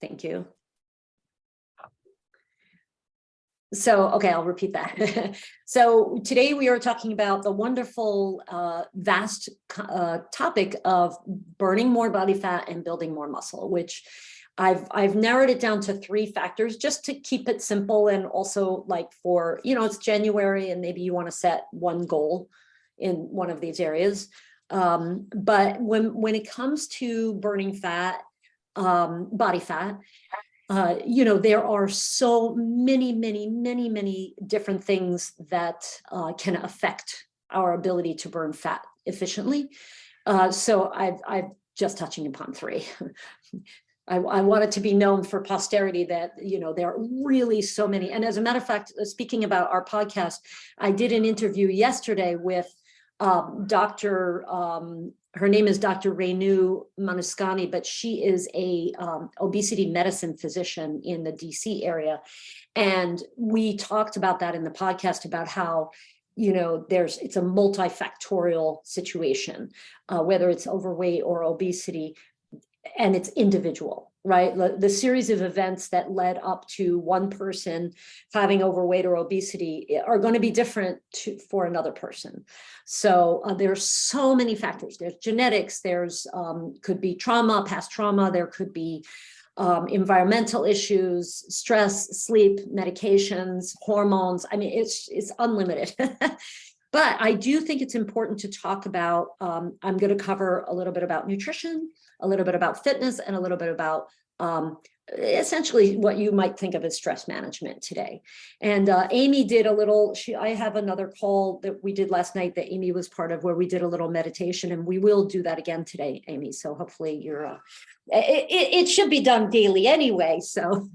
Thank you. So, okay, I'll repeat that. So today we are talking about the wonderful, vast topic of burning more body fat and building more muscle, which I've narrowed it down to 3 factors just to keep it simple. And also, like, for, it's January and maybe you want to set one goal in one of these areas. But when it comes to burning fat, body fat, there are so many different things that can affect our ability to burn fat efficiently. So I've just touching upon 3. I want it to be known for posterity that, there are really so many. And as a matter of fact, speaking about our podcast, I did an interview yesterday with her name is Dr. Renu Manuscani, but she is a obesity medicine physician in the DC area. And we talked about that in the podcast, about how, it's a multifactorial situation, whether it's overweight or obesity, and it's individual, right? The series of events that led up to one person having overweight or obesity are going to be different for another person. So there's so many factors. There's genetics, there's could be trauma, past trauma, there could be environmental issues, stress, sleep, medications, hormones. I mean, it's unlimited. But I do think it's important to talk about, I'm going to cover a little bit about nutrition, a little bit about fitness, and a little bit about essentially what you might think of as stress management today. And Amy did a little, I have another call that we did last night that Amy was part of, where we did a little meditation, and we will do that again today, Amy. So hopefully you're, it should be done daily anyway. So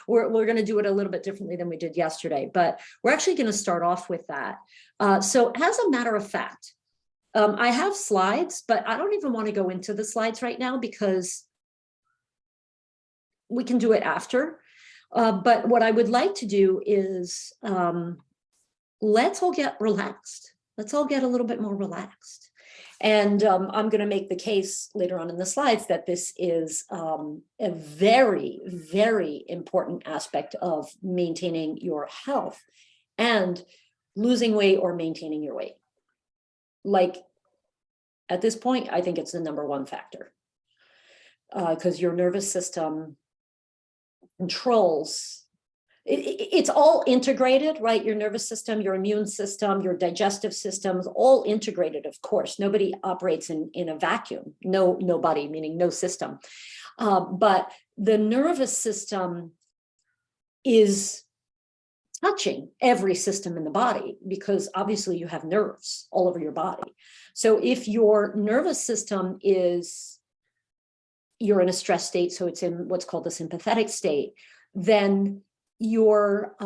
we're going to do it a little bit differently than we did yesterday, but we're actually going to start off with that. So as a matter of fact, I have slides, but I don't even want to go into the slides right now because we can do it after. But what I would like to do is let's all get relaxed. Let's all get a little bit more relaxed. And I'm going to make the case later on in the slides that this is a very, very important aspect of maintaining your health and losing weight or maintaining your weight. Like, at this point, I think it's the #1 factor, because your nervous system controls, it's all integrated, right? Your nervous system, your immune system, your digestive systems, all integrated, of course. Nobody operates in a vacuum. Nobody, meaning no system. But the nervous system is touching every system in the body, because obviously you have nerves all over your body. So if your nervous system you're in a stress state, so it's in what's called the sympathetic state, then your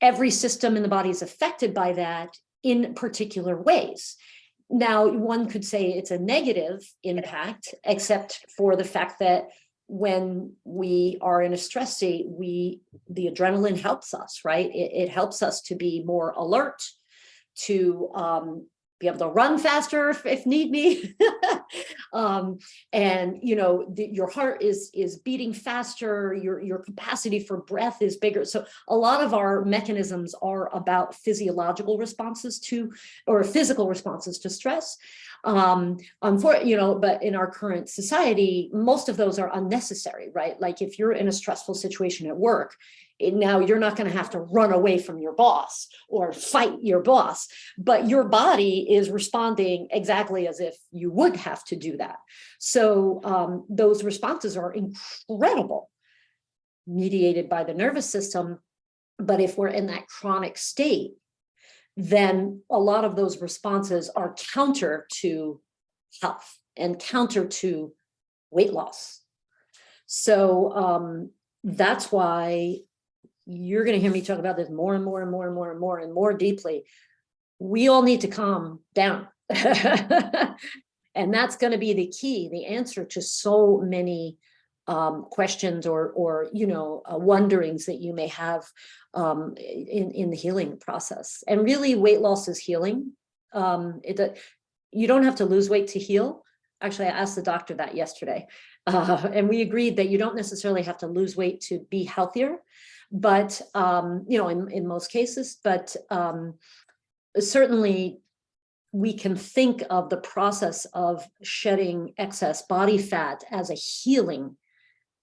every system in the body is affected by that in particular ways. Now, one could say it's a negative impact, except for the fact that when we are in a stress state, the adrenaline helps us, right? It helps us to be more alert, to be able to run faster if need be. And your heart is beating faster, your capacity for breath is bigger. So a lot of our mechanisms are about physiological responses to, or physical responses to stress. But in our current society, most of those are unnecessary, right? Like if you're in a stressful situation at work, now you're not going to have to run away from your boss or fight your boss, but your body is responding exactly as if you would have to do that. So those responses are incredible, mediated by the nervous system. But if we're in that chronic state, then a lot of those responses are counter to health and counter to weight loss. So that's why you're going to hear me talk about this more and more and more and more and more and more deeply. We all need to calm down. And that's going to be the key, the answer to so many questions or wonderings that you may have in the healing process. And really, weight loss is healing. You don't have to lose weight to heal, Actually, I asked the doctor that yesterday, and we agreed that you don't necessarily have to lose weight to be healthier, but in most cases, but certainly we can think of the process of shedding excess body fat as a healing,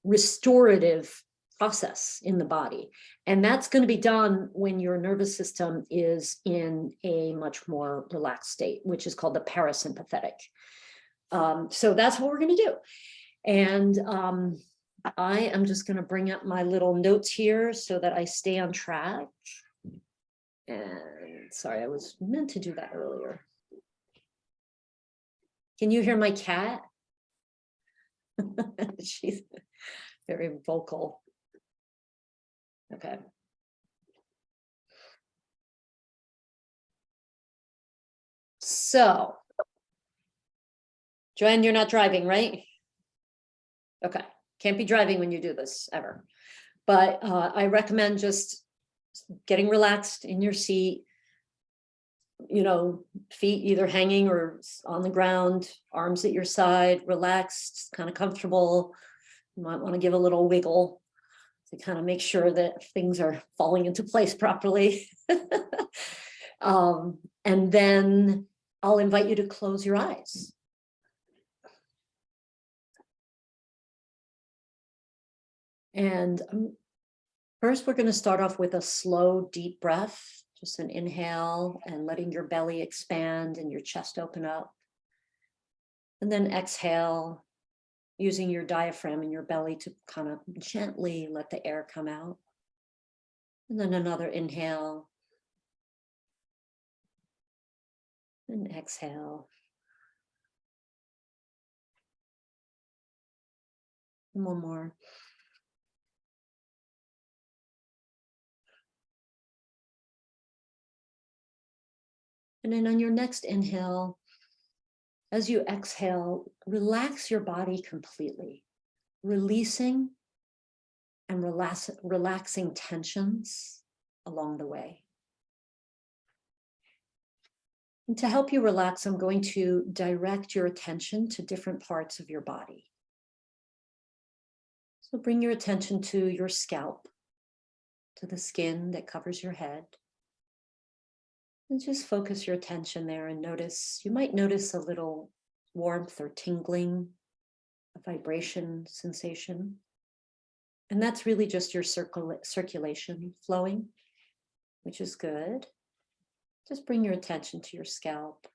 restorative process in the body. And that's going to be done when your nervous system is in a much more relaxed state, which is called the parasympathetic. So that's what we're going to do. And I am just going to bring up my little notes here so that I stay on track. And sorry, I was meant to do that earlier. Can you hear my cat? She's very vocal. Okay. So, Joanne, you're not driving, right? Okay. Can't be driving when you do this ever. But I recommend just getting relaxed in your seat, feet either hanging or on the ground, arms at your side, relaxed, kind of comfortable. You might want to give a little wiggle to kind of make sure that things are falling into place properly. And then I'll invite you to close your eyes. And first, we're going to start off with a slow, deep breath. Just an inhale and letting your belly expand and your chest open up. And then exhale, using your diaphragm in your belly to kind of gently let the air come out. And then another inhale. And exhale. And one more. And then on your next inhale, as you exhale, relax your body completely, releasing and relaxing tensions along the way. And to help you relax, I'm going to direct your attention to different parts of your body. So bring your attention to your scalp, to the skin that covers your head. And just focus your attention there and you might notice a little warmth or tingling, a vibration sensation. And that's really just your circulation flowing, which is good. Just bring your attention to your scalp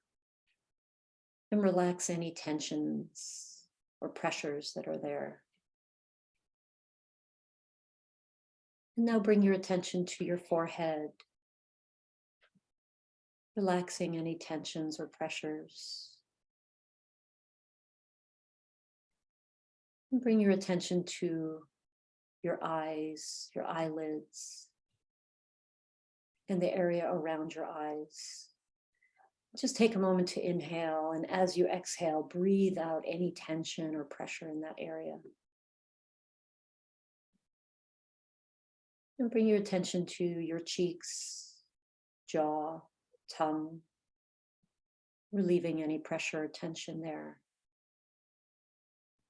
and relax any tensions or pressures that are there. And now bring your attention to your forehead, relaxing any tensions or pressures. And bring your attention to your eyes, your eyelids, and the area around your eyes. Just take a moment to inhale, and as you exhale, breathe out any tension or pressure in that area. And bring your attention to your cheeks, jaw, tongue, relieving any pressure or tension there.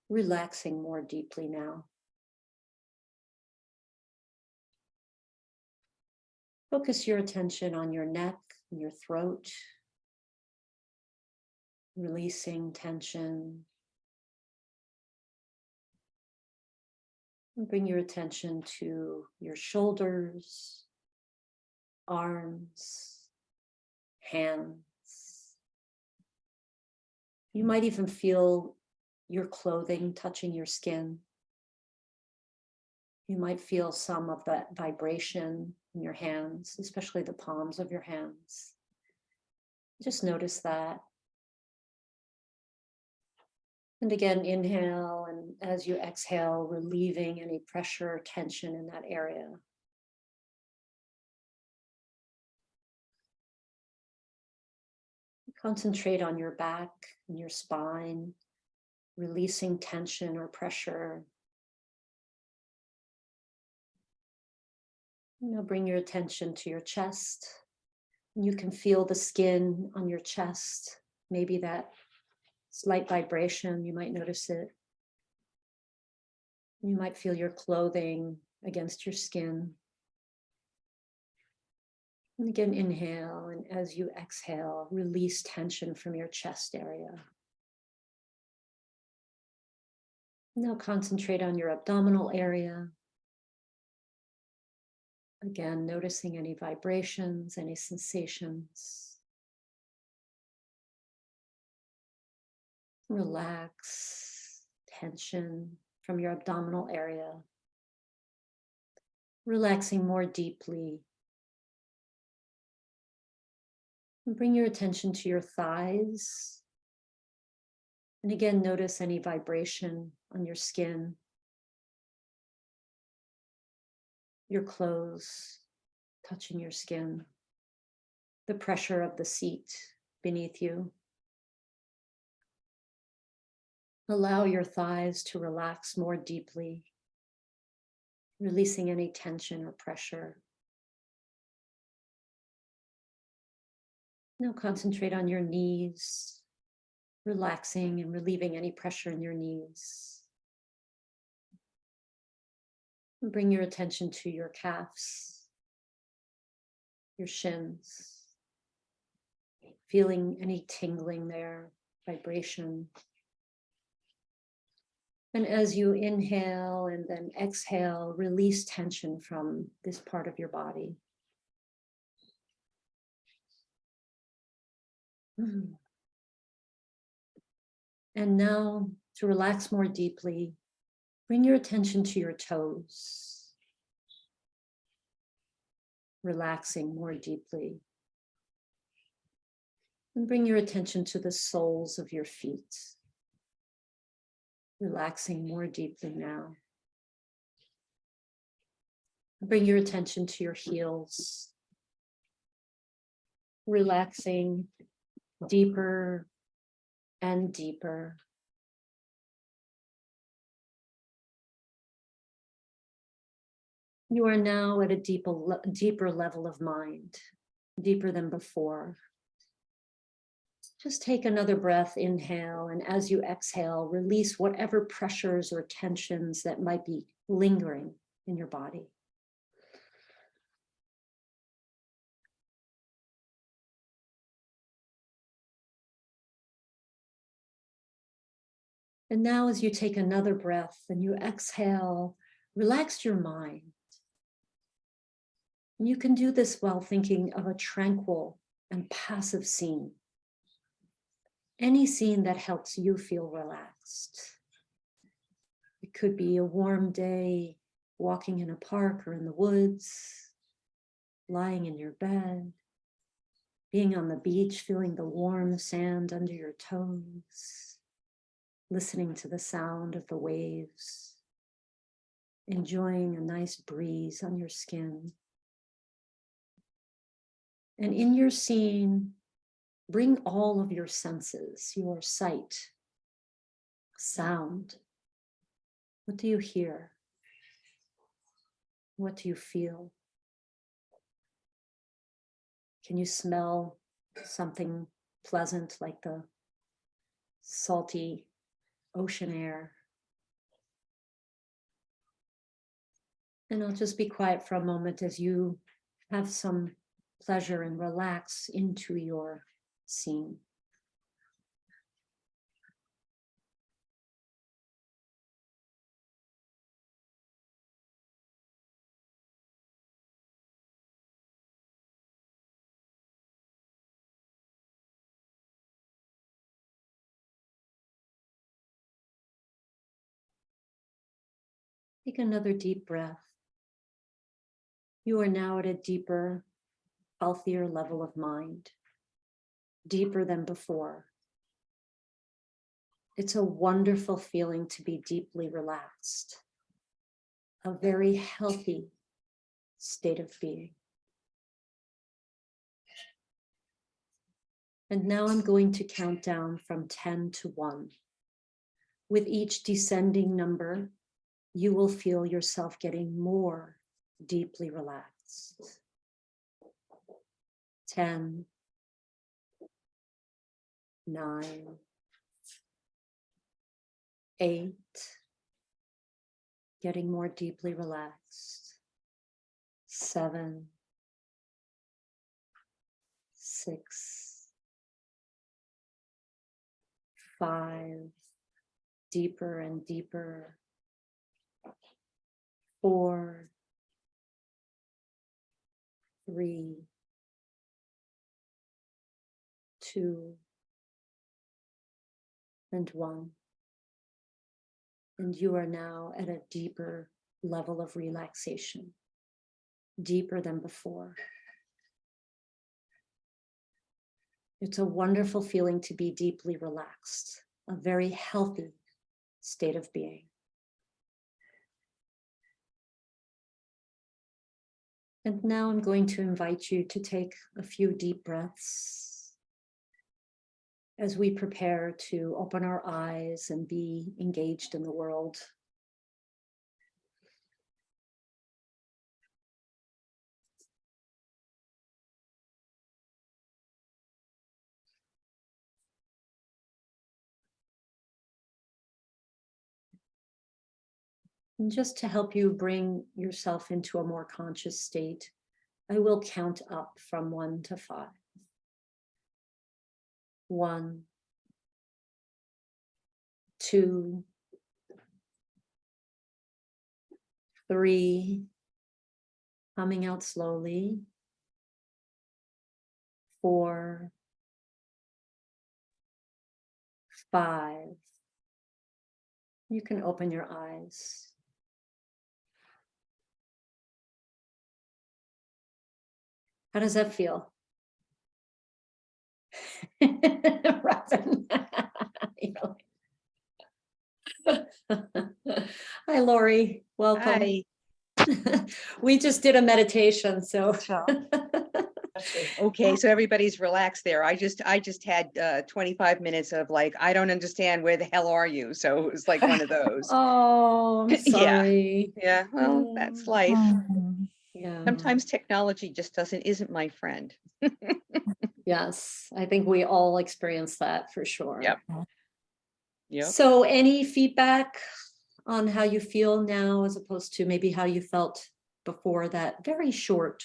Relaxing more deeply now. Focus your attention on your neck and your throat, releasing tension. And bring your attention to your shoulders, arms, hands. You might even feel your clothing touching your skin. You might feel some of that vibration in your hands, especially the palms of your hands. Just notice that. And again, inhale, and as you exhale, relieving any pressure or tension in that area. Concentrate on your back and your spine, releasing tension or pressure. Now bring your attention to your chest. You can feel the skin on your chest, maybe that Slight vibration, you might notice it. You might feel your clothing against your skin. And again, inhale, and as you exhale, release tension from your chest area. Now concentrate on your abdominal area. Again, noticing any vibrations, any sensations. Relax tension from your abdominal area. Relaxing more deeply. And bring your attention to your thighs. And again, notice any vibration on your skin, your clothes touching your skin, the pressure of the seat beneath you. Allow your thighs to relax more deeply, releasing any tension or pressure. Now concentrate on your knees, relaxing and relieving any pressure in your knees. And bring your attention to your calves, your shins, feeling any tingling there, vibration. And as you inhale and then exhale, release tension from this part of your body. And now, to relax more deeply, bring your attention to your toes, relaxing more deeply. And bring your attention to the soles of your feet, relaxing more deeply now. Bring your attention to your heels, relaxing deeper and deeper. You are now at a deeper level of mind, deeper than before. Just take another breath, inhale, and as you exhale, release whatever pressures or tensions that might be lingering in your body. And now as you take another breath and you exhale, relax your mind. And you can do this while thinking of a tranquil and passive scene. Any scene that helps you feel relaxed. It could be a warm day, walking in a park or in the woods, lying in your bed, being on the beach, feeling the warm sand under your toes, listening to the sound of the waves, enjoying a nice breeze on your skin. And in your scene, bring all of your senses, your sight, sound. What do you hear? What do you feel? Can you smell something pleasant like the salty ocean air? And I'll just be quiet for a moment as you have some pleasure and relax into your scene. Take another deep breath. You are now at a deeper, healthier level of mind, deeper than before. It's a wonderful feeling to be deeply relaxed, a very healthy state of being. And now I'm going to count down from 10 to 1. With each descending number, you will feel yourself getting more deeply relaxed. 10, 9, 8, getting more deeply relaxed. 7, 6, 5, deeper and deeper. 4, 3, 2, and 1. And you are now at a deeper level of relaxation, deeper than before. It's a wonderful feeling to be deeply relaxed, a very healthy state of being. And now I'm going to invite you to take a few deep breaths as we prepare to open our eyes and be engaged in the world. And just to help you bring yourself into a more conscious state, I will count up from 1 to 5. 1, 2, 3, coming out slowly. 4, 5. You can open your eyes. How does that feel? Robin. Hi, Lori. Welcome. Hi. We just did a meditation, so. Okay, so everybody's relaxed there. I just had 25 minutes of like, I don't understand, where the hell are you? So it was like one of those. Oh, I'm sorry. Yeah, well, that's life. Yeah. Sometimes technology just isn't my friend. Yes, I think we all experience that for sure. Yep. Yep. So any feedback on how you feel now as opposed to maybe how you felt before that very short,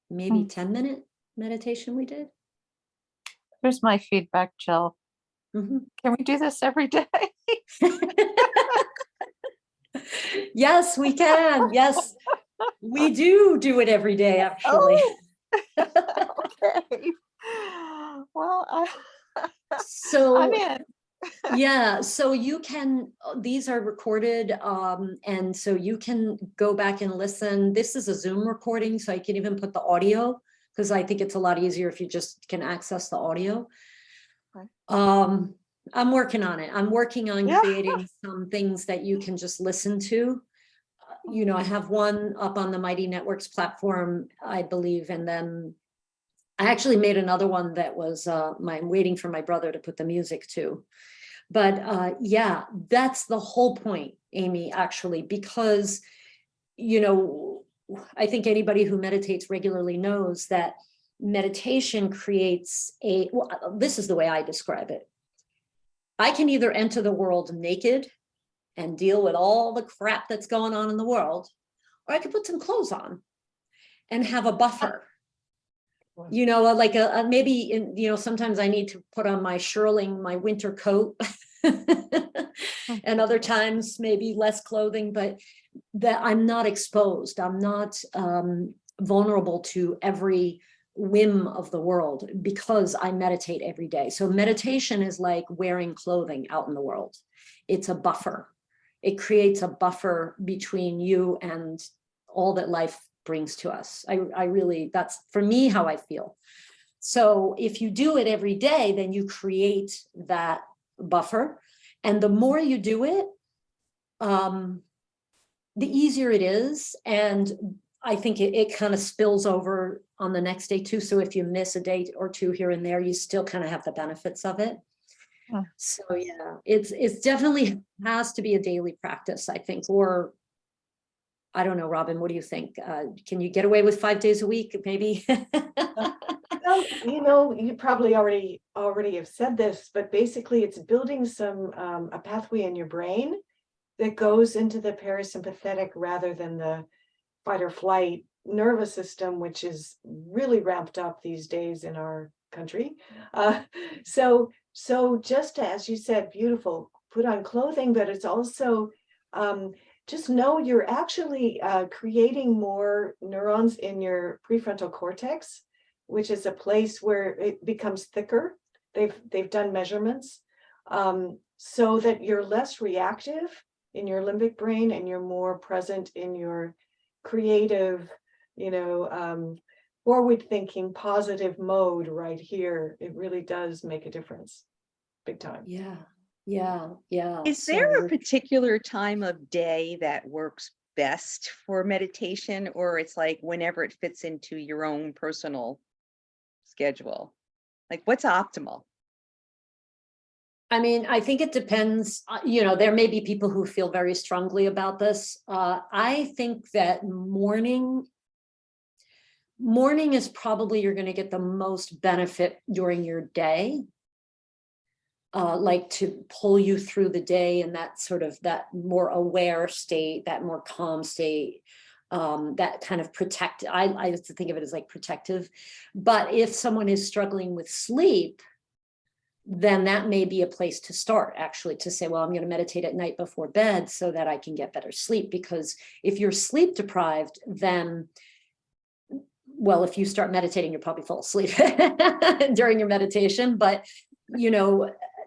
maybe 10-minute meditation we did? Here's my feedback, Jill. Mhm. Can we do this every day? Yes, we can. Yes, we do it every day, actually. Okay. Well, So I'm in. yeah, so you can, these are recorded, and so you can go back and listen. This is a Zoom recording, so I can even put the audio, because I think it's a lot easier if you just can access the audio. Okay. I'm working on it. I'm working on Yeah. creating some things that you can just listen to. You know, I have one up on the Mighty Networks platform, I believe, and then I actually made another one that was I'm waiting for my brother to put the music to. But yeah, that's the whole point, Amy, actually, because, you know, I think anybody who meditates regularly knows that meditation creates well, this is the way I describe it. I can either enter the world naked and deal with all the crap that's going on in the world, or I could put some clothes on and have a buffer. You know, like maybe sometimes I need to put on my shearling, my winter coat, and other times maybe less clothing, but that I'm not exposed. I'm not vulnerable to every whim of the world because I meditate every day. So meditation is like wearing clothing out in the world. It's a buffer. It creates a buffer between you and all that life brings to us. I really, that's for me how I feel. So if you do it every day, then you create that buffer. And the more you do it, the easier it is. And I think it kind of spills over on the next day too. So if you miss a day or two here and there, you still kind of have the benefits of it. So yeah, it's definitely has to be a daily practice, I think, or I don't know, Robin, what do you think? Can you get away with 5 days a week, maybe? Well, you probably already have said this, but basically it's building a pathway in your brain that goes into the parasympathetic rather than the fight or flight nervous system, which is really ramped up these days in our country. So just as you said, beautiful, put on clothing, but it's also just know you're actually creating more neurons in your prefrontal cortex, which is a place where it becomes thicker. They've done measurements so that you're less reactive in your limbic brain and you're more present in your creative, forward thinking, positive mode right here. It really does make a difference, big time. Yeah. Is there a particular time of day that works best for meditation, or it's like whenever it fits into your own personal schedule? Like, what's optimal? I mean, I think it depends, there may be people who feel very strongly about this. I think that morning is probably you're going to get the most benefit during your day. Like to pull you through the day and that more aware state, that more calm state, that kind of I used to think of it as like protective. But if someone is struggling with sleep, then that may be a place to start, actually, to say, well, I'm going to meditate at night before bed so that I can get better sleep. Because if you're sleep deprived, then, well, if you start meditating, you'll probably fall asleep during your meditation. But,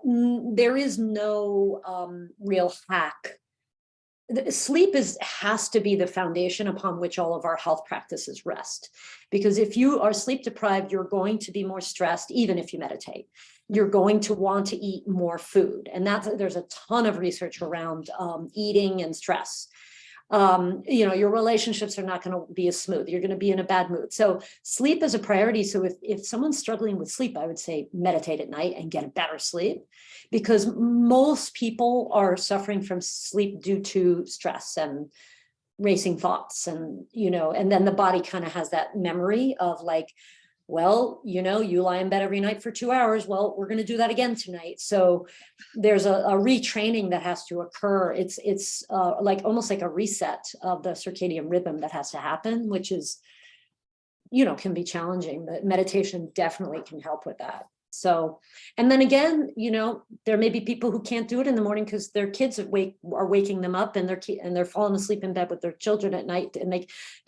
there is no real hack. Sleep has to be the foundation upon which all of our health practices rest. Because if you are sleep deprived, you're going to be more stressed, even if you meditate. You're going to want to eat more food. And there's a ton of research around eating and stress. Your relationships are not going to be as smooth. You're going to be in a bad mood. So sleep is a priority. So if someone's struggling with sleep, I would say meditate at night and get a better sleep, because most people are suffering from sleep due to stress and racing thoughts. And, and then the body kind of has that memory of like, well, you lie in bed every night for 2 hours. Well, we're going to do that again tonight. So there's a retraining that has to occur. It's like almost like a reset of the circadian rhythm that has to happen, which is, can be challenging. But meditation definitely can help with that. So, and then again, there may be people who can't do it in the morning because their kids are waking them up, and they're falling asleep in bed with their children at night, and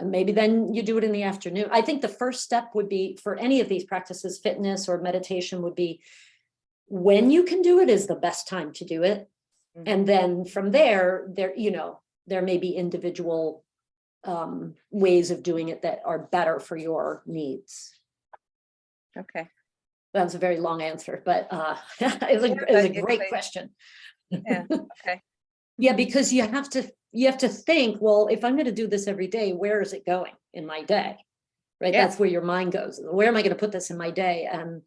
maybe then you do it in the afternoon. I think the first step would be, for any of these practices, fitness or meditation, would be when you can do it is the best time to do it. Mm-hmm. And then from there may be individual ways of doing it that are better for your needs. Okay. That was a very long answer, but it was a great question. Yeah. Okay. Yeah, because you have to think, well, if I'm going to do this every day, where is it going in my day? Right. Yeah. That's where your mind goes. Where am I going to put this in my day? And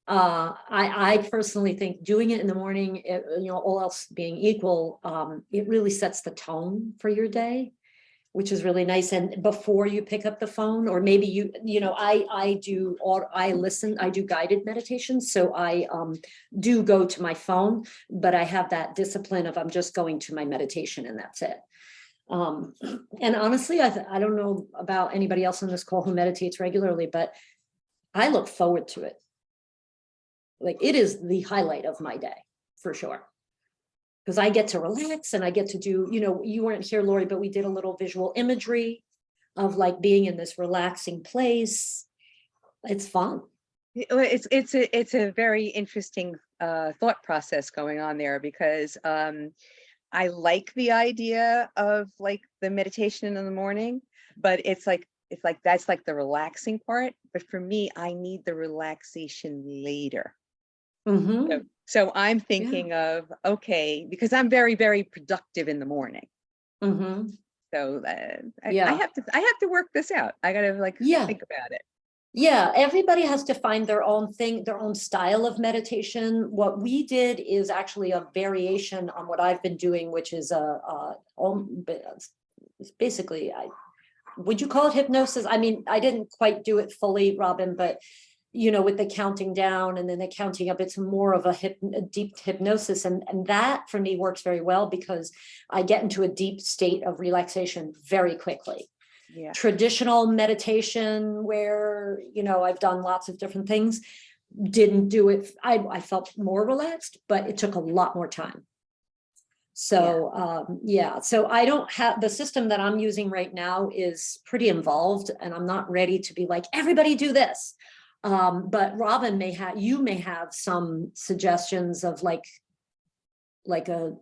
I personally think doing it in the morning, all else being equal, it really sets the tone for your day, which is really nice. And before you pick up the phone, or maybe I do guided meditations. So I do go to my phone, but I have that discipline of I'm just going to my meditation and that's it. And honestly, I don't know about anybody else on this call who meditates regularly, but I look forward to it. Like, it is the highlight of my day for sure. Because I get to relax and I get to do, you weren't here, Lori, but we did a little visual imagery of like being in this relaxing place. It's fun. It's a very interesting thought process going on there, because I like the idea of like the meditation in the morning, but it's like that's like the relaxing part. But for me, I need the relaxation later. Mm-hmm. So I'm thinking of, okay, because I'm very, very productive in the morning. Mm-hmm. So I have to work this out. I got to think about it. Yeah, everybody has to find their own thing, their own style of meditation. What we did is actually a variation on what I've been doing, which is basically, would you call it hypnosis? I mean, I didn't quite do it fully, Robin, but with the counting down and then the counting up, it's more of a deep hypnosis. And that for me works very well because I get into a deep state of relaxation very quickly. Yeah. Traditional meditation where, I've done lots of different things, didn't do it. I felt more relaxed, but it took a lot more time. So, so I don't have the system that I'm using right now is pretty involved, and I'm not ready to be like, everybody do this. But Robin you may have some suggestions of like because,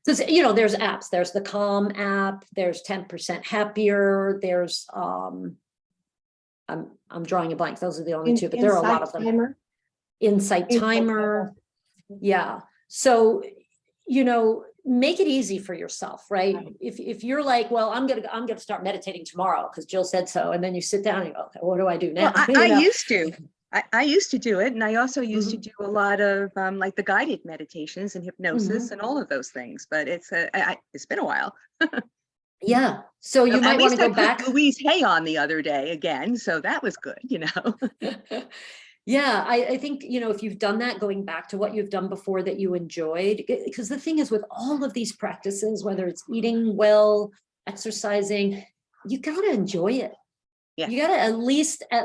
there's apps, there's the Calm app, there's 10% Happier, there's, I'm drawing a blank. Those are the only two, but there are a lot of them. Timer. Insight Timer. Yeah. So, make it easy for yourself, right? If you're like, well, I'm gonna start meditating tomorrow because Jill said so, and then you sit down and you go, okay, what do I do now? Well, I used to do it, and I also used to do a lot of like the guided meditations and hypnosis and all of those things. But it's been a while. Yeah, so you might want to go back. Louise Hay on the other day again, so that was good, Yeah, I think, if you've done that, going back to what you've done before that you enjoyed, because the thing is with all of these practices, whether it's eating well, exercising, you got to enjoy it. Yeah. You got to at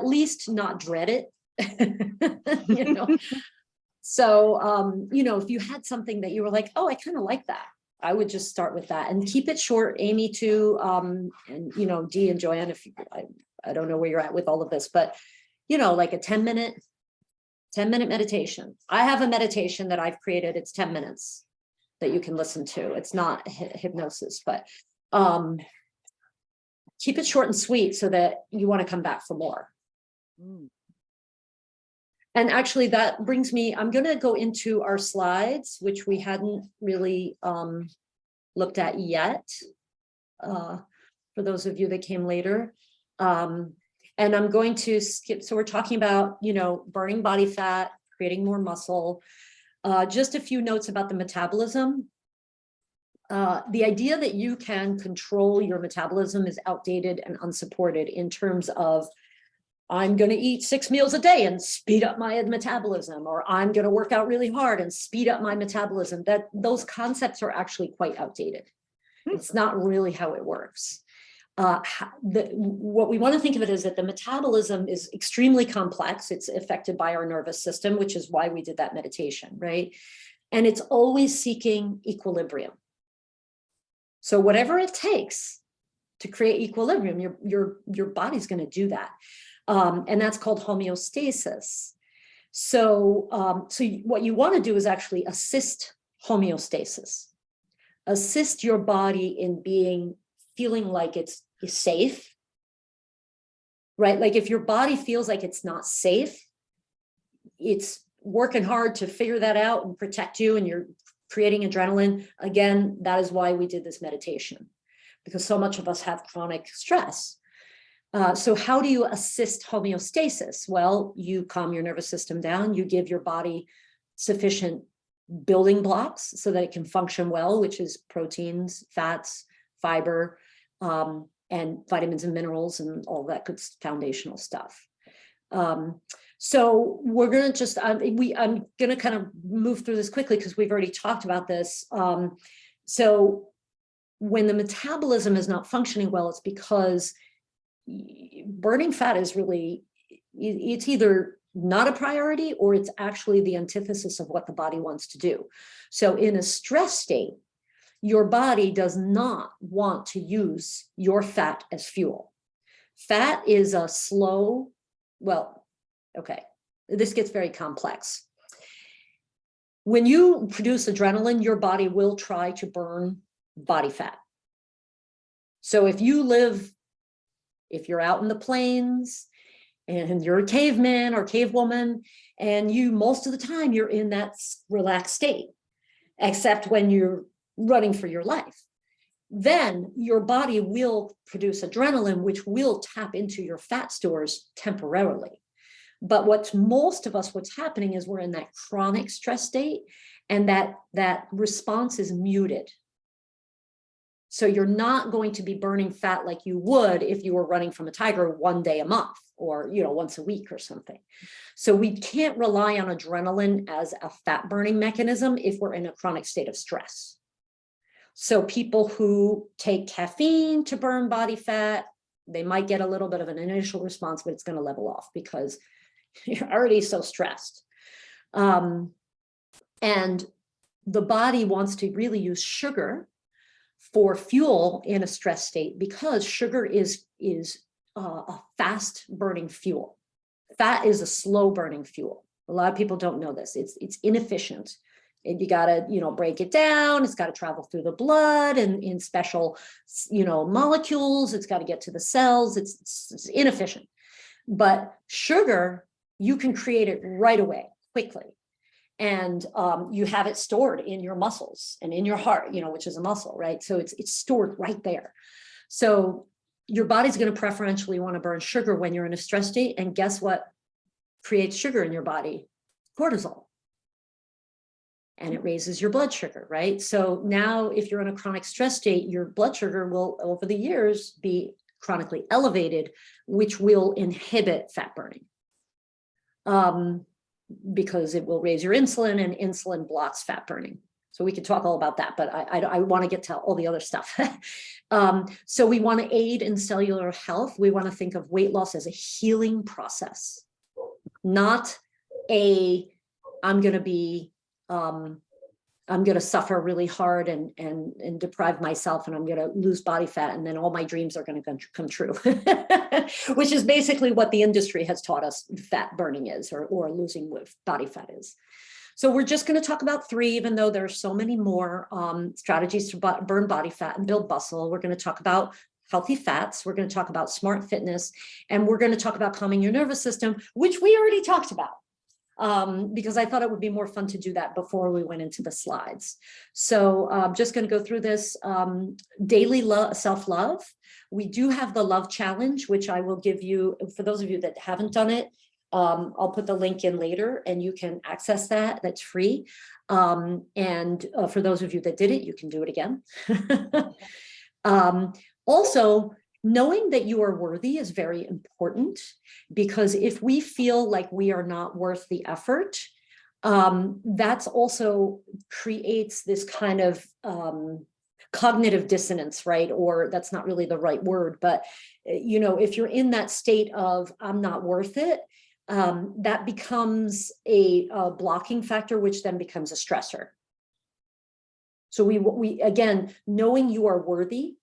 least not dread it. So, if you had something that you were like, oh, I kind of like that, I would just start with that and keep it short. Amy too, and Dee and Joanne, if I don't know where you're at with all of this, but like a 10-minute meditation. I have a meditation that I've created. It's 10 minutes that you can listen to. It's not hypnosis, but keep it short and sweet so that you want to come back for more. And actually that brings me, I'm going to go into our slides, which we hadn't really looked at yet, for those of you that came later. And I'm going to skip. So we're talking about, burning body fat, creating more muscle. Just a few notes about the metabolism. The idea that you can control your metabolism is outdated and unsupported in terms of, I'm going to eat 6 meals a day and speed up my metabolism, or I'm going to work out really hard and speed up my metabolism. Those concepts are actually quite outdated. It's not really how it works. What we want to think of it is that the metabolism is extremely complex. It's affected by our nervous system, which is why we did that meditation, right? And it's always seeking equilibrium. So whatever it takes to create equilibrium, your body's going to do that. And that's called homeostasis. So, what you want to do is actually assist homeostasis, assist your body in feeling like it's safe, right? Like if your body feels like it's not safe, it's working hard to figure that out and protect you, and you're creating adrenaline. Again, that is why we did this meditation, because so much of us have chronic stress. So how do you assist homeostasis? Well, you calm your nervous system down, you give your body sufficient building blocks so that it can function well, which is proteins, fats, fiber, and vitamins and minerals and all that good foundational stuff. So we're going to just, I'm going to kind of move through this quickly because we've already talked about this. So when the metabolism is not functioning well, it's because burning fat is really, it's either not a priority or it's actually the antithesis of what the body wants to do. So in a stress state, your body does not want to use your fat as fuel. Fat is a slow, this gets very complex. When you produce adrenaline, your body will try to burn body fat. So if you're out in the plains and you're a caveman or cavewoman, and most of the time you're in that relaxed state, except when you're running for your life, then your body will produce adrenaline, which will tap into your fat stores temporarily. But what's happening is we're in that chronic stress state, and that response is muted. So you're not going to be burning fat like you would if you were running from a tiger one day a month or, once a week or something. So we can't rely on adrenaline as a fat burning mechanism if we're in a chronic state of stress. So people who take caffeine to burn body fat, they might get a little bit of an initial response, but it's going to level off because you're already so stressed. And the body wants to really use sugar for fuel in a stress state because sugar is a fast burning fuel. Fat is a slow burning fuel. A lot of people don't know this. It's inefficient. And you got to, break it down. It's got to travel through the blood and in special, molecules. It's got to get to the cells. It's inefficient. But sugar, you can create it right away, quickly. And you have it stored in your muscles and in your heart, which is a muscle, right? So it's stored right there. So your body's going to preferentially want to burn sugar when you're in a stress state. And guess what creates sugar in your body? Cortisol. And it raises your blood sugar, right? So now if you're in a chronic stress state, your blood sugar will, over the years, be chronically elevated, which will inhibit fat burning. Because it will raise your insulin, and insulin blocks fat burning. So we could talk all about that, but I want to get to all the other stuff. So we want to aid in cellular health. We want to think of weight loss as a healing process, not I'm going to suffer really hard and deprive myself, and I'm going to lose body fat, and then all my dreams are going to come true, which is basically what the industry has taught us fat burning is, or losing body fat is. So we're just going to talk about 3, even though there are so many more strategies to burn body fat and build muscle. We're going to talk about healthy fats. We're going to talk about smart fitness, and we're going to talk about calming your nervous system, which we already talked about. Because I thought it would be more fun to do that before we went into the slides. So I'm just going to go through this daily self-love. We do have the love challenge, which I will give you for those of you that haven't done it. I'll put the link in later and you can access that. That's free. And for those of you that did it, you can do it again. Also, knowing that you are worthy is very important, because if we feel like we are not worth the effort, that's also creates this kind of cognitive dissonance, right? Or that's not really the right word, but if you're in that state of I'm not worth it, that becomes a blocking factor, which then becomes a stressor. So we again, knowing you are worthy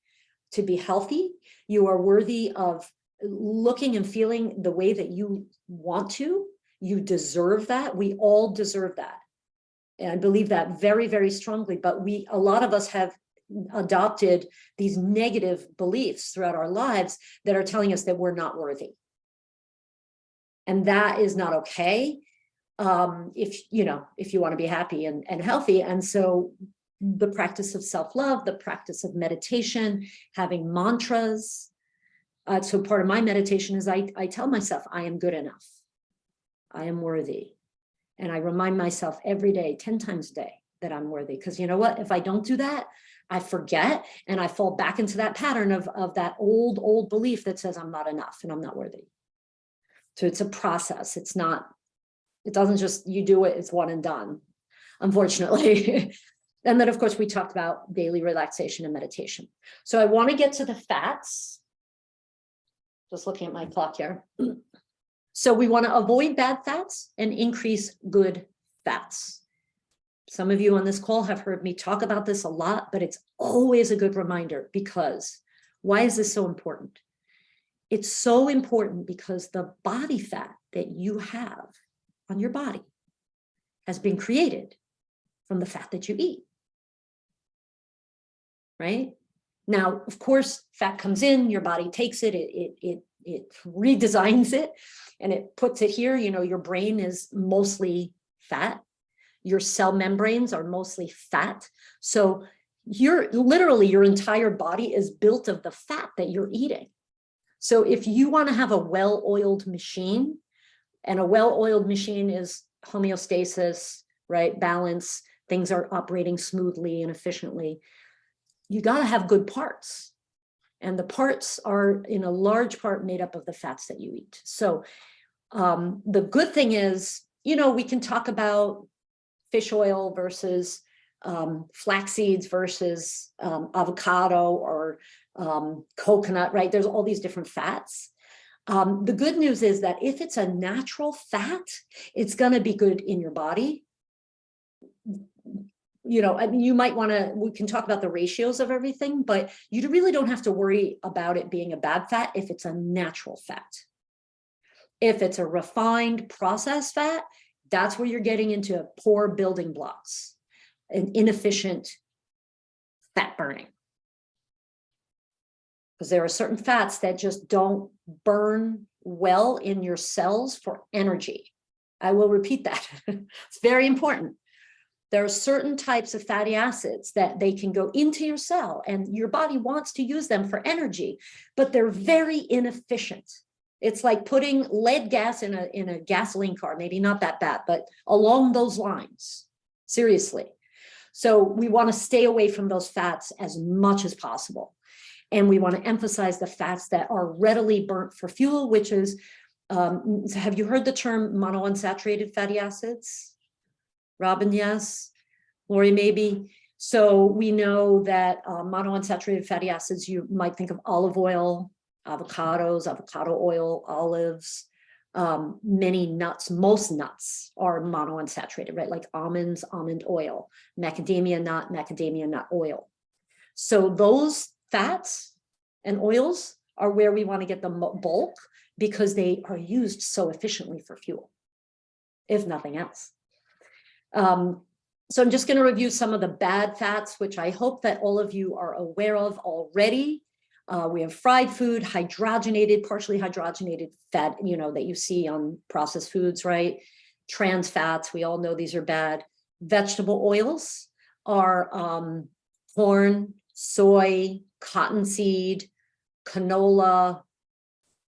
to be healthy, you are worthy of looking and feeling the way that you want to, you deserve that. We all deserve that. And I believe that very, very strongly, but a lot of us have adopted these negative beliefs throughout our lives that are telling us that we're not worthy. And that is not okay. If you want to be happy and healthy. And so the practice of self-love, the practice of meditation, having mantras. So part of my meditation is I tell myself I am good enough. I am worthy. And I remind myself every day, 10 times a day, that I'm worthy. Because you know what? If I don't do that, I forget and I fall back into that pattern of that old belief that says I'm not enough and I'm not worthy. So it's a process. It doesn't just, you do it, it's one and done, unfortunately. And then, of course, we talked about daily relaxation and meditation. So I want to get to the fats. Just looking at my clock here. So we want to avoid bad fats and increase good fats. Some of you on this call have heard me talk about this a lot, but it's always a good reminder, because why is this so important? It's so important because the body fat that you have on your body has been created from the fat that you eat. Right? Now, of course, fat comes in, your body takes it, it redesigns it, and it puts it here. Your brain is mostly fat. Your cell membranes are mostly fat. So your entire body is built of the fat that you're eating. So if you want to have a well-oiled machine, and a well-oiled machine is homeostasis, right? Balance, things are operating smoothly and efficiently. you got to have good parts. And the parts are in a large part made up of the fats that you eat. So the good thing is, we can talk about fish oil versus flax seeds versus avocado or coconut, right? There's all these different fats. The good news is that if it's a natural fat, it's going to be good in your body. I mean, you might want to, we can talk about the ratios of everything, but you really don't have to worry about it being a bad fat if it's a natural fat. If it's a refined processed fat, that's where you're getting into poor building blocks and inefficient fat burning. Because there are certain fats that just don't burn well in your cells for energy. I will repeat that. It's very important. There are certain types of fatty acids that they can go into your cell and your body wants to use them for energy, but they're very inefficient. It's like putting lead gas in a gasoline car, maybe not that bad, but along those lines, seriously. So we want to stay away from those fats as much as possible. And we want to emphasize the fats that are readily burnt for fuel, which is, have you heard the term monounsaturated fatty acids? Robin, yes. Lori, maybe. So we know that monounsaturated fatty acids, you might think of olive oil, avocados, avocado oil, olives, many nuts. Most nuts are monounsaturated, right? Like almonds, almond oil, macadamia nut oil. So those fats and oils are where we want to get the bulk because they are used so efficiently for fuel, if nothing else. So I'm just going to review some of the bad fats, which I hope that all of you are aware of already. We have fried food, hydrogenated, partially hydrogenated fat, that you see on processed foods, right? Trans fats, we all know these are bad. Vegetable oils are corn, soy, cottonseed, canola.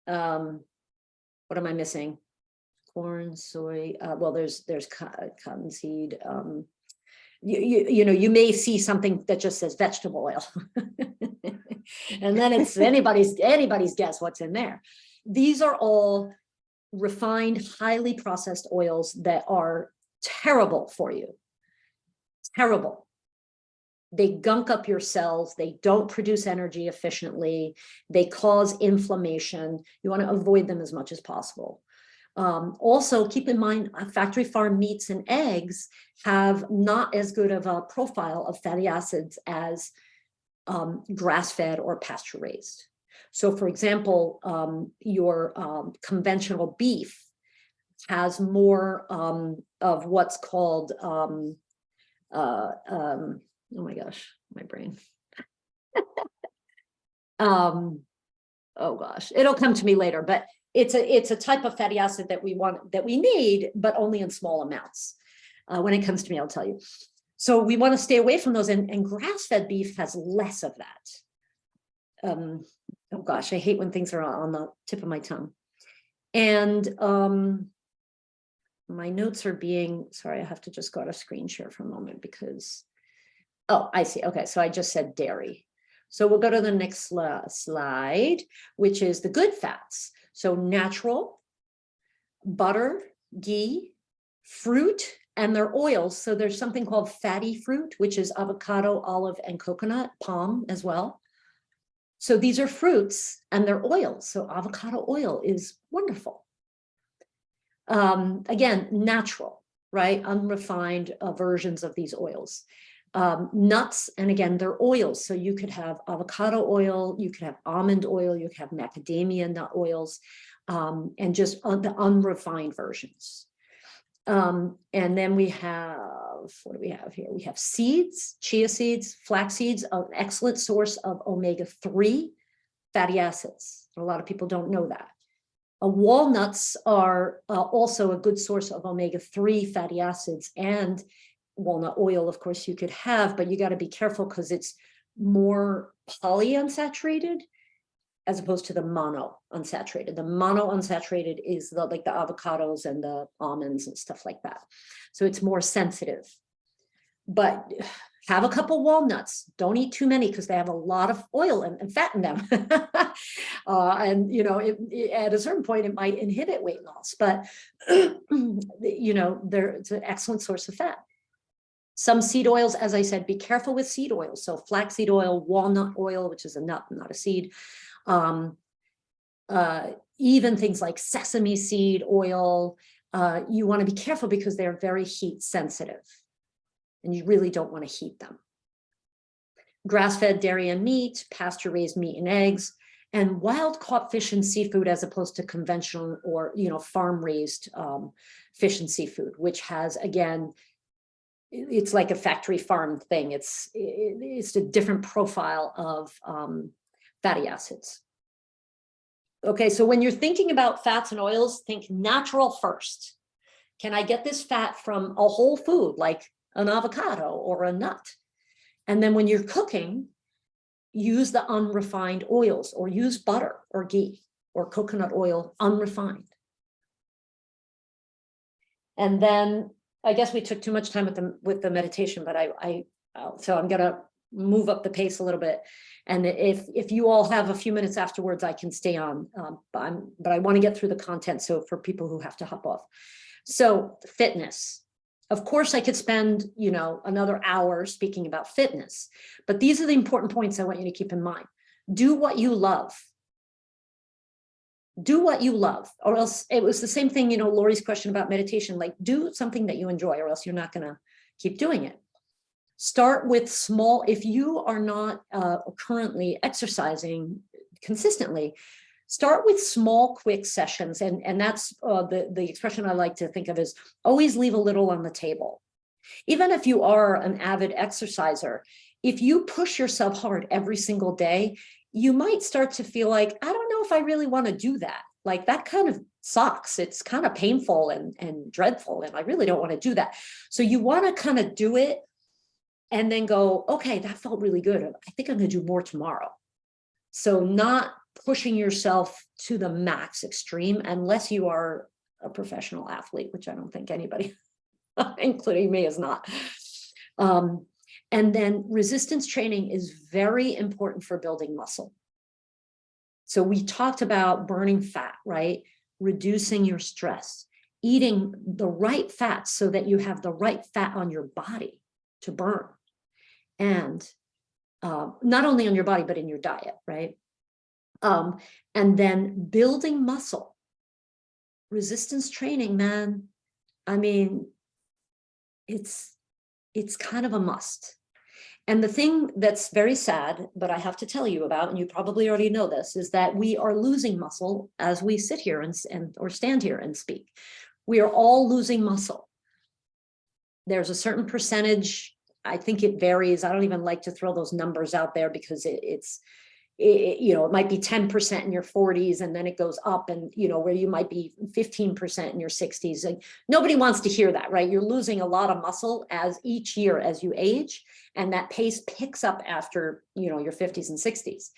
What am I missing? Corn, soy, well, there's cottonseed. You may see something that just says vegetable oil. And then it's anybody's guess what's in there. These are all refined, highly processed oils that are terrible for you. Terrible. They gunk up your cells. They don't produce energy efficiently. They cause inflammation. You want to avoid them as much as possible. Also, keep in mind, factory farm meats and eggs have not as good of a profile of fatty acids as grass-fed or pasture-raised. So, for example, your conventional beef has more of what's called, oh my gosh, my brain. Oh gosh, it'll come to me later, but it's a type of fatty acid that we need, but only in small amounts. When it comes to me, I'll tell you. So we want to stay away from those, and grass-fed beef has less of that. Oh gosh, I hate when things are on the tip of my tongue. And my notes are being, sorry, I have to just go out of screen share for a moment because, oh, I see. Okay, so I just said dairy. So we'll go to the next slide, which is the good fats. So natural, butter, ghee, fruit, and their oils. So there's something called fatty fruit, which is avocado, olive, and coconut, palm as well. So these are fruits and they're oils. So avocado oil is wonderful. Again, natural, right? Unrefined versions of these oils. Nuts, and again, they're oils. So you could have avocado oil, you could have almond oil, you could have macadamia nut oils, and just the unrefined versions. And then we have, what do we have here? We have seeds, chia seeds, flax seeds, an excellent source of omega-3 fatty acids. A lot of people don't know that. Walnuts are also a good source of omega-3 fatty acids, and walnut oil, of course, you could have, but you got to be careful because it's more polyunsaturated as opposed to the monounsaturated. The monounsaturated is like the avocados and the almonds and stuff like that. So it's more sensitive. But Have a couple walnuts. Don't eat too many because they have a lot of oil and fat in them. And, you know, at a certain point, it might inhibit weight loss, but, you know, it's an excellent source of fat. Some seed oils, as I said, be careful with seed oils. So flaxseed oil, walnut oil, which is a nut, not a seed. Even things like sesame seed oil, you want to be careful because they're very heat sensitive. And you really don't want to heat them. Grass-fed dairy and meat, pasture-raised meat and eggs, and wild-caught fish and seafood as opposed to conventional or, you know, farm-raised fish and seafood, which has, again, it's like a factory farm thing. It's a different profile of fatty acids. Okay, so when you're thinking about fats and oils, think natural first. Can I get this fat from a whole food like an avocado or a nut? And then when you're cooking, use the unrefined oils, or use butter or ghee or coconut oil, unrefined. And then I guess we took too much time with the meditation, but so I'm gonna move up the pace a little bit. And if you all have a few minutes afterwards, I can stay on, but I want to get through the content. So for people who have to hop off. So fitness. Of course, I could spend, you know, another hour speaking about fitness, but these are the important points I want you to keep in mind. Do what you love. Do what you love, or else it was the same thing, you know, Lori's question about meditation, like do something that you enjoy, or else you're not going to keep doing it. Start with small, if you are not currently exercising consistently, start with small, quick sessions. And that's the expression I like to think of as always leave a little on the table. Even if you are an avid exerciser, if you push yourself hard every single day, you might start to feel like, I don't know if I really want to do that. Like that kind of sucks. It's kind of painful and dreadful. And I really don't want to do that. So you want to kind of do it and then go, okay, that felt really good. I think I'm going to do more tomorrow. So not pushing yourself to the max extreme unless you are a professional athlete, which I don't think anybody, including me, is not. And then resistance training is very important for building muscle. So we talked about burning fat, right? Reducing your stress, eating the right fats so that you have the right fat on your body to burn. And not only on your body, but in your diet, right? And then building muscle. Resistance training, man, I mean, it's kind of a must. And the thing that's very sad, but I have to tell you about, and you probably already know this, is that we are losing muscle as we sit here and or stand here and speak. We are all losing muscle. There's a certain percentage, I think it varies. I don't even like to throw those numbers out there because you know, it might be 10% in your 40s and then it goes up, and, you know, where you might be 15% in your 60s. And nobody wants to hear that, right? You're losing a lot of muscle as each year as you age, and that pace picks up after, you know, your 50s and 60s.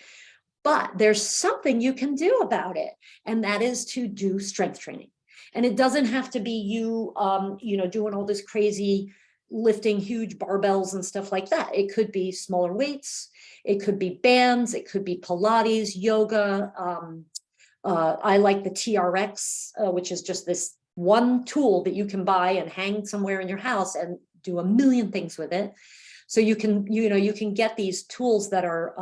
But there's something you can do about it, and that is to do strength training. And it doesn't have to be you, you know, doing all this crazy lifting huge barbells and stuff like that. It could be smaller weights. It could be bands. It could be Pilates, yoga. I like the TRX, which is just this one tool that you can buy and hang somewhere in your house and do a million things with it. So you can, you know, you can get these tools that are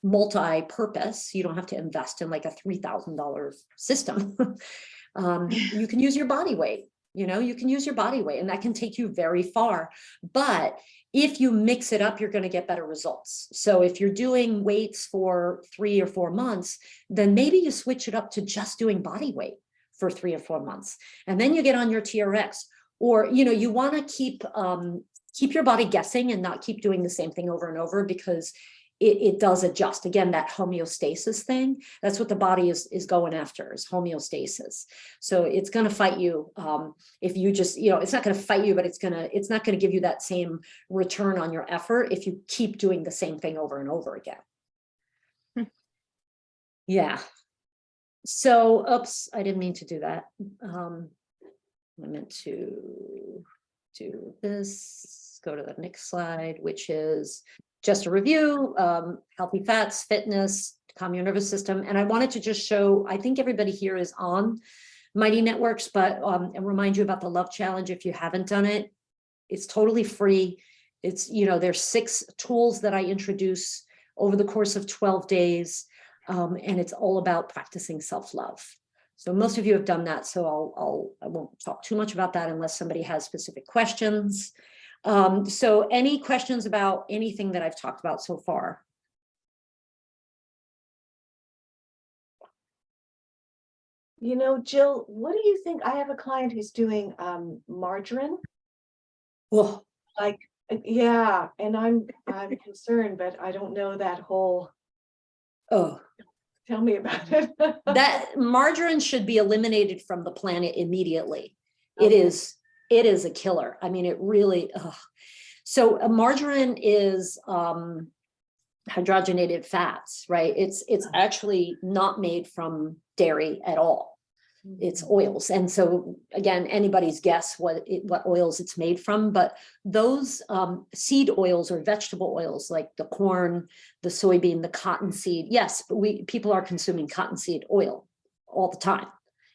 multi-purpose. You don't have to invest in like a $3,000 system. You can use your body weight. You know, you can use your body weight, and that can take you very far. But if you mix it up, you're going to get better results. So if you're doing weights for 3 or 4 months, then maybe you switch it up to just doing body weight for 3 or 4 months. And then you get on your TRX, or, you know, you want to keep your body guessing and not keep doing the same thing over and over, because it does adjust. Again, that homeostasis thing, that's what the body is going after, is homeostasis. So it's going to fight you if you just, you know, it's not going to fight you, but it's not going to give you that same return on your effort if you keep doing the same thing over and over again. Yeah. So, oops, I didn't mean to do that. I meant to do this. go to the next slide, which is just a review, healthy fats, fitness, calm your nervous system. And I wanted to just show, I think everybody here is on Mighty Networks, but and remind you about the Love Challenge if you haven't done it. It's totally free. It's, there's 6 tools that I introduce over the course of 12 days. And it's all about practicing self-love. So most of you have done that. So I won't talk too much about that unless somebody has specific questions. So any questions about anything that I've talked about so far? Jill, what do you think? I have a client who's doing margarine. Oh, Like, yeah, and I'm concerned, but I don't know that whole. oh, Tell me about it. that margarine should be eliminated from the planet immediately. It Okay. is a killer. I mean, it really, so a margarine is hydrogenated fats, right? It's actually not made from dairy at all. It's oils. And so again, anybody's guess what oils it's made from, but those seed oils or vegetable oils like the corn, the soybean, the cottonseed. Yes, but people are consuming cottonseed oil all the time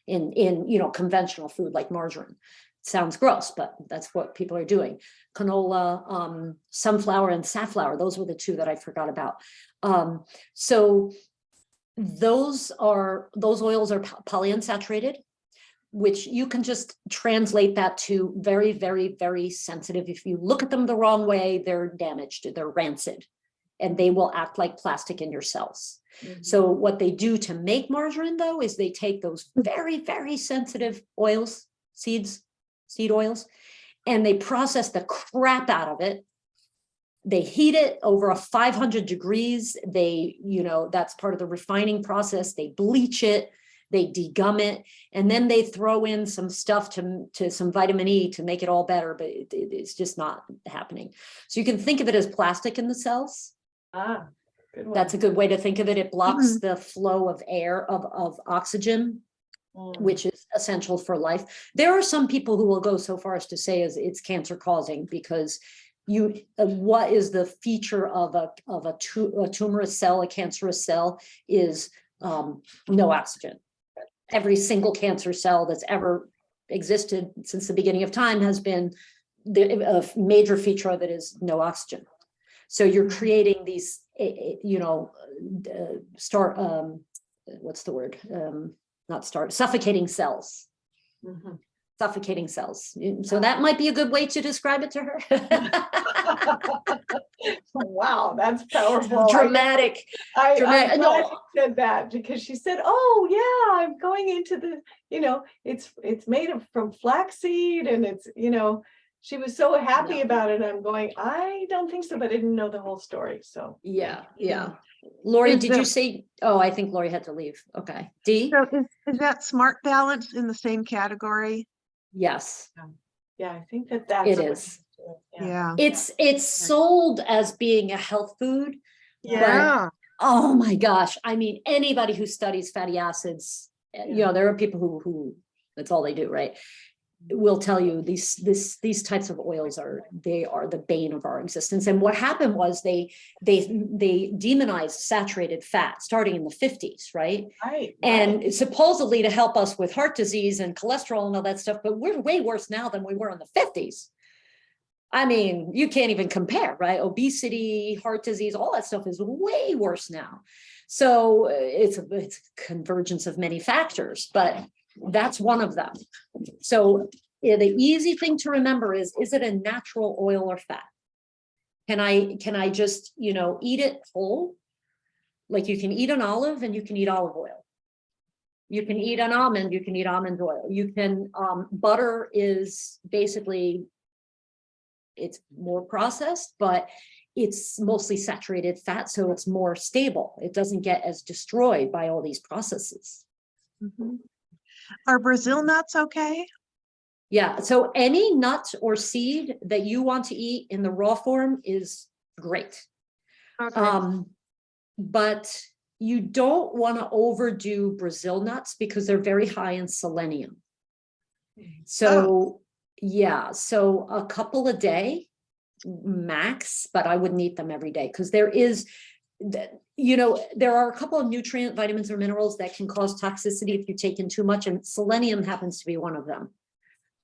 in conventional food like margarine. Sounds gross, but that's what people are doing. Canola, sunflower and safflower, those were the 2 that I forgot about. So those oils are polyunsaturated, which you can just translate that to very, very, very sensitive. If you look at them the wrong way, they're damaged, they're rancid, and they will act like plastic in your cells. So what they do to make margarine, though, is they take those very, very sensitive oils, seed oils, and they process the crap out of it. They heat it over a 500 degrees. They, that's part of the refining process. They bleach it, they degum it, and then they throw in some stuff to some vitamin E to make it all better, but it's just not happening. So you can think of it as plastic in the cells. Ah, good one. That's a good way to think of it. It blocks the flow of air, of oxygen, which is essential for life. There are some people who will go so far as to say it's cancer causing because what is the feature of a tumorous cell, a cancerous cell, is no oxygen. Every single cancer cell that's ever existed since the beginning of time has been a major feature of it is no oxygen. So you're creating these, suffocating cells. Suffocating cells. So that might be a good way to describe it to her. Wow, that's powerful. Dramatic. I'm glad No. you said that because she said, "Oh yeah, I'm going into the, it's made from flaxseed and it's, she was so happy about it." I'm going, I don't think so, but I didn't know the whole story. So Yeah. Lori, Is did you say? Oh, I think Lori had to leave. Okay. Dee? So is that Smart Balance in the same category? Yes, yeah, I think that's it what is. she's doing. Yeah. Yeah. It's sold as being a health food. Yeah. Oh my gosh. I mean, anybody who studies fatty acids, there are people who that's all they do, right? Will tell you these types of oils are the bane of our existence. And what happened was they demonized saturated fat starting in the 50s, right? Right. And supposedly to help us with heart disease and cholesterol and all that stuff, but we're way worse now than we were in the 50s. I mean, you can't even compare, right? Obesity, heart disease, all that stuff is way worse now. So it's a convergence of many factors, but that's one of them. So the easy thing to remember is it a natural oil or fat? Can I just, eat it whole? Like you can eat an olive and you can eat olive oil. You can eat an almond, you can eat almond oil. You can, butter is basically, it's more processed, but it's mostly saturated fat, so it's more stable. It doesn't get as destroyed by all these processes. Mhm. Are Brazil nuts okay? Yeah, so any nut or seed that you want to eat in the raw form is great. Okay. But you don't want to overdo Brazil nuts because they're very high in selenium. So yeah, so a couple a day max, but I wouldn't eat them every day because there is, there are a couple of nutrient vitamins or minerals that can cause toxicity if you take in too much, and selenium happens to be one of them.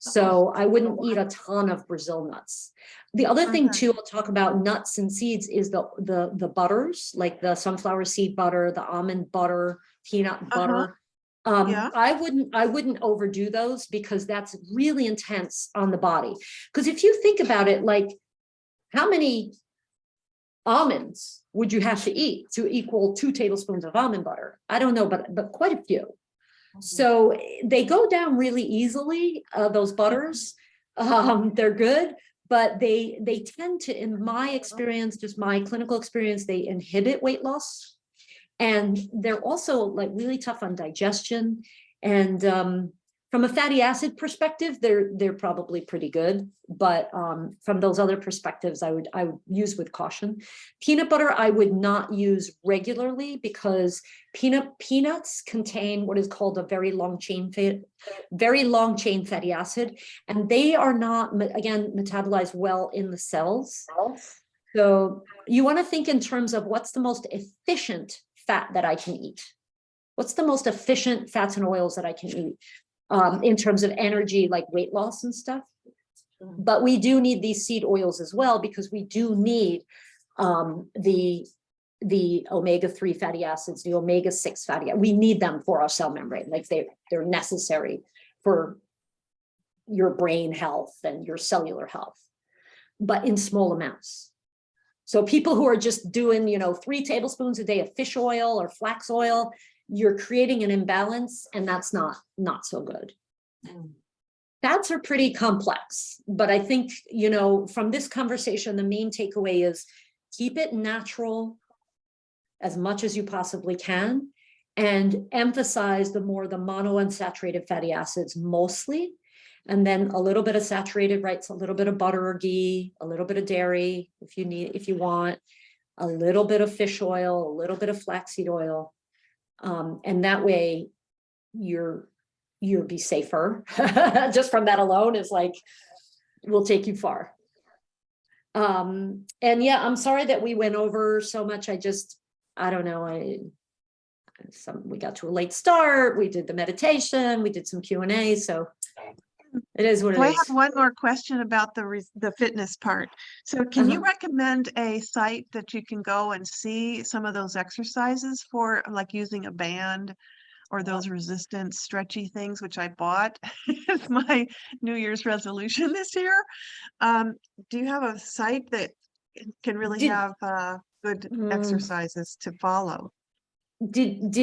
So I wouldn't eat a ton of Brazil nuts. The other thing Okay. too, I'll talk about nuts and seeds is the butters, like the sunflower seed butter, the almond butter, peanut butter. Yeah. I wouldn't overdo those because that's really intense on the body. Because if you think about it, like how many almonds would you have to eat to equal 2 tablespoons of almond butter? I don't know, but quite a few. So they go down really easily, those butters. They're good, but they tend to, in my experience, just my clinical experience, they inhibit weight loss. And they're also like really tough on digestion. And from a fatty acid perspective, they're probably pretty good. But from those other perspectives, I would use with caution. Peanut butter, I would not use regularly because peanuts contain what is called a very long chain fatty acid, and they are not, again, metabolized well in the cells. So you want to think in terms of what's the most efficient fat that I can eat. What's the most efficient fats and oils that I can eat in terms of energy, like weight loss and stuff. But we do need these seed oils as well, because we do need the omega-3 fatty acids, the omega-6 fatty acids. We need them for our cell membrane. Like they're necessary for your brain health and your cellular health, but in small amounts. So people who are just doing, 3 tablespoons a day of fish oil or flax oil, you're creating an imbalance, and that's not so good. Fats are pretty complex, but I think, from this conversation, the main takeaway is keep it natural as much as you possibly can, and emphasize the monounsaturated fatty acids mostly, and then a little bit of saturated, right? So a little bit of butter or ghee, a little bit of dairy if you want, a little bit of fish oil, a little bit of flaxseed oil. And that way you'll be safer. Just from that alone is like, will take you far. And yeah, I'm sorry that we went over so much. I don't know. We got to a late start. We did the meditation, we did some Q&A. So it is what it So I is. have one more question about the fitness part. So can you recommend a site that you can go and see some of those exercises for, like using a band or those resistance stretchy things, which I bought as my New Year's resolution this year? Do you have a site that can really have good exercises to follow? Did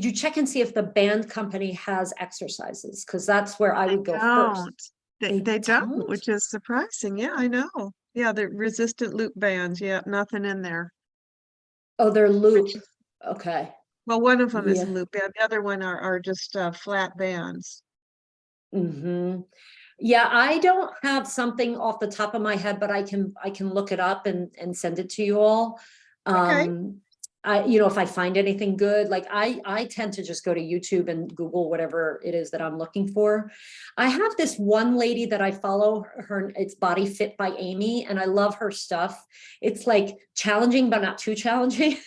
you check and see if the band company has exercises? Because that's where I would go first. They don't, which is surprising. Yeah, I know. Yeah, the resistant loop bands. Yeah, nothing in there. Oh, they're loop. Okay. Well, one of them is a Yeah. loop band. The other one are just flat bands. Yeah, I don't have something off the top of my head, but I can look it up and send it to you all. Okay. If I find anything good, like I tend to just go to YouTube and Google whatever it is that I'm looking for. I have this one lady that I follow, it's Body Fit by Amy, and I love her stuff. It's like challenging, but not too challenging,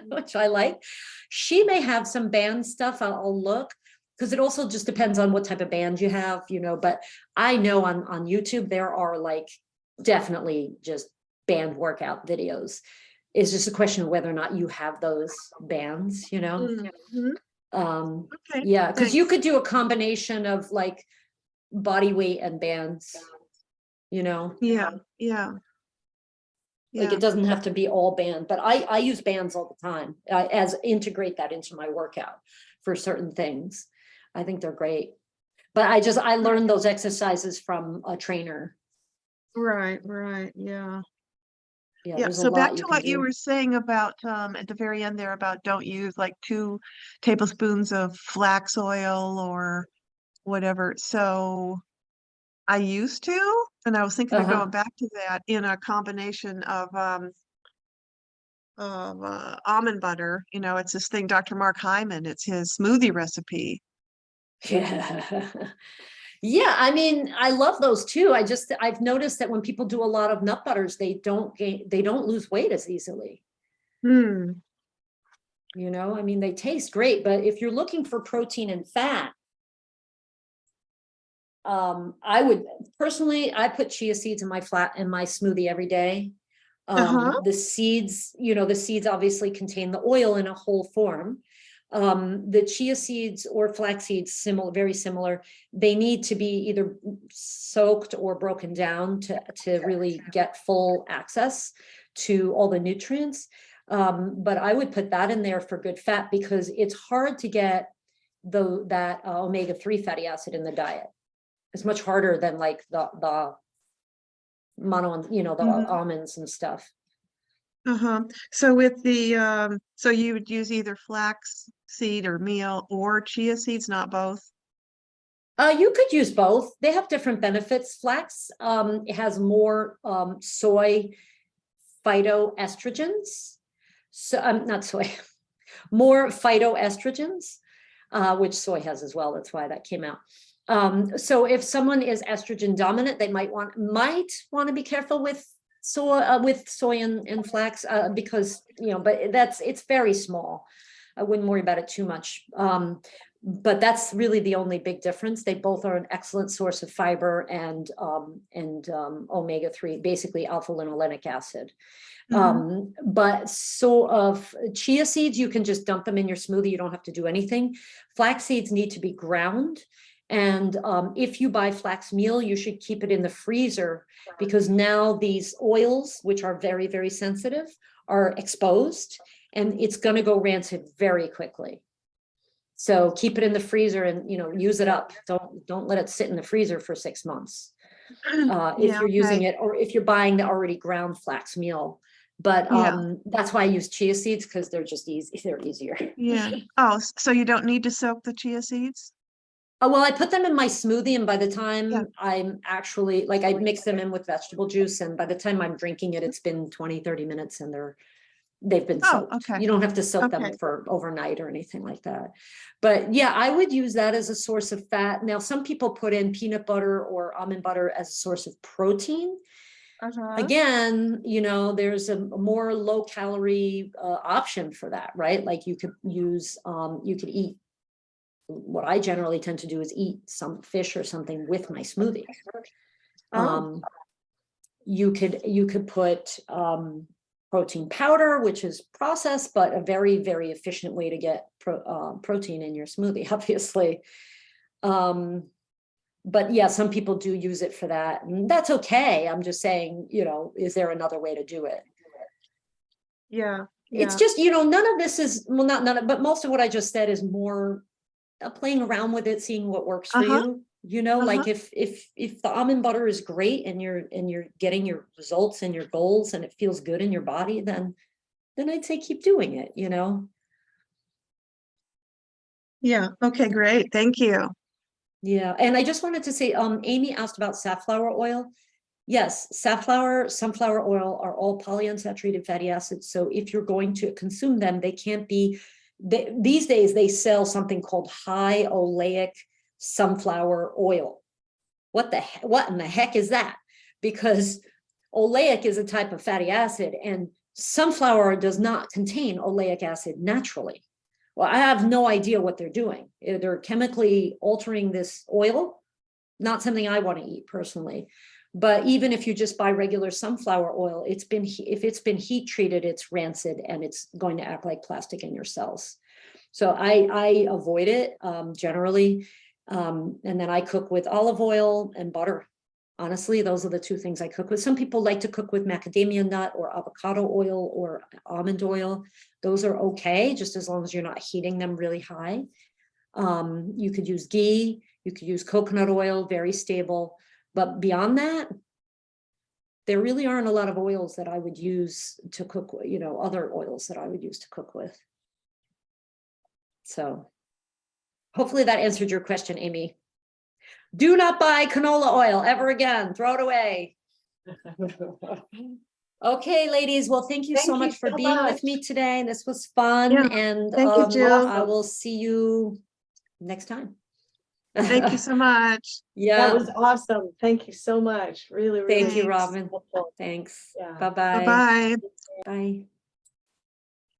which I like. She may have some band stuff. I'll look, because it also just depends on what type of band you have, but I know on YouTube, there are like definitely just band workout videos. It's just a question of whether or not you have those bands, Okay. Yeah, because you Thanks. could do a combination of like body weight and bands, Yeah. Yeah. like Yeah. it doesn't have to be all band, but I use bands all the time as integrate that into my workout for certain things. I think they're great, but I learned those exercises from a trainer. Right. Yeah. Yeah, Yeah. there's a So back lot to you can what you do. were saying about at the very end there about don't use like 2 tablespoons of flax oil or whatever. So I used to, and I was thinking of going back to that in a combination of almond butter. It's this thing, Dr. Mark Hyman, it's his smoothie recipe. Yeah. Yeah, I mean, I love those too. I've noticed that when people do a lot of nut butters, they don't lose weight as easily. Hmm. You know, I mean, they taste great, but if you're looking for protein and fat, I would personally, I put chia seeds in my smoothie every day. Uh-huh. The seeds, the seeds obviously contain the oil in a whole form. The chia seeds or flax seeds, very similar. They need to be either soaked or broken down to really get full access to all the nutrients. But I would put that in there for good fat because it's hard to get that omega-3 fatty acid in the diet. It's much harder than like the mono, the Mhm. almonds and stuff. Uh-huh. So with the so you would use either flax seed or meal or chia seeds, not both? You could use both. They have different benefits. Flax it has more soy phytoestrogens. So not soy, more phytoestrogens, which soy has as well. That's why that came out. So if someone is estrogen dominant, they might want to be careful with soy and flax because but it's very small. I wouldn't worry about it too much. But that's really the only big difference. They both are an excellent source of fiber and omega-3, basically alpha linolenic acid. But so of chia seeds, you can just dump them in your smoothie. You don't have to do anything. Flax seeds need to be ground. And if you buy flax meal, you should keep it in the freezer because now these oils, which are very, very sensitive, are exposed and it's going to go rancid very quickly. So keep it in the freezer and, use it up. Don't let it sit in the freezer for 6 months. If Yeah, you're using okay. it, or if you're buying the already ground flax meal. But Yeah. that's why I use chia seeds because they're just easy. They're easier. Yeah. Oh, so you don't need to soak the chia seeds? Well, I put them in my smoothie, and by the Yeah. time I'm actually I mix them in with vegetable juice, and by the time I'm drinking it, it's been 20, 30 minutes and they've been Oh, soaked. okay. You don't have to soak them Okay. for overnight or anything like that. But yeah, I would use that as a source of fat. Now, some people put in peanut butter or almond butter as a source of protein. Again, there's a more low calorie option for that, right? Like you could eat, what I generally tend to do is eat some fish or something with my smoothie. Oh, You could put protein powder, which is processed, but a very, very efficient way to get protein in your smoothie, obviously. But yeah, some people do use it for that, and that's okay. I'm just saying, is there another way to do it? yeah. It's Yeah. just, none of this is, well, not none of, but most of what I just said is more playing around with it, seeing what works for Uh-huh. you. Uh-huh. Like if the almond butter is great and you're getting your results and your goals and it feels good in your body, then I'd say keep doing it, Yeah. Okay, great. Thank you. Yeah. And I just wanted to say, Amy asked about safflower oil. Yes, safflower, sunflower oil are all polyunsaturated fatty acids. So if you're going to consume them, they can't be, these days they sell something called high oleic sunflower oil. What in the heck is that? Because oleic is a type of fatty acid and sunflower does not contain oleic acid naturally. Well, I have no idea what they're doing. They're chemically altering this oil. Not something I want to eat personally. But even if you just buy regular sunflower oil, if it's been heat treated, it's rancid and it's going to act like plastic in your cells. So I avoid it generally. And then I cook with olive oil and butter. Honestly, those are the two things I cook with. Some people like to cook with macadamia nut or avocado oil or almond oil. Those are okay, just as long as you're not heating them really high. You could use ghee, you could use coconut oil, very stable. But beyond that, there really aren't a lot of oils that I would use to cook, other oils that I would use to cook with. So hopefully that answered your question, Amy. Do not buy canola oil ever again. Throw it away. Okay, ladies. Well, thank you so Thank you much for so being with me much. today. This was fun. Yeah. And Thank you, Jill. I will see you next time. Thank you so much. That Yeah, was awesome. Thank you so much. Really, really. thank you, Thanks. Robin. helpful. Thanks. Yeah. Bye-bye. Bye-bye. Bye.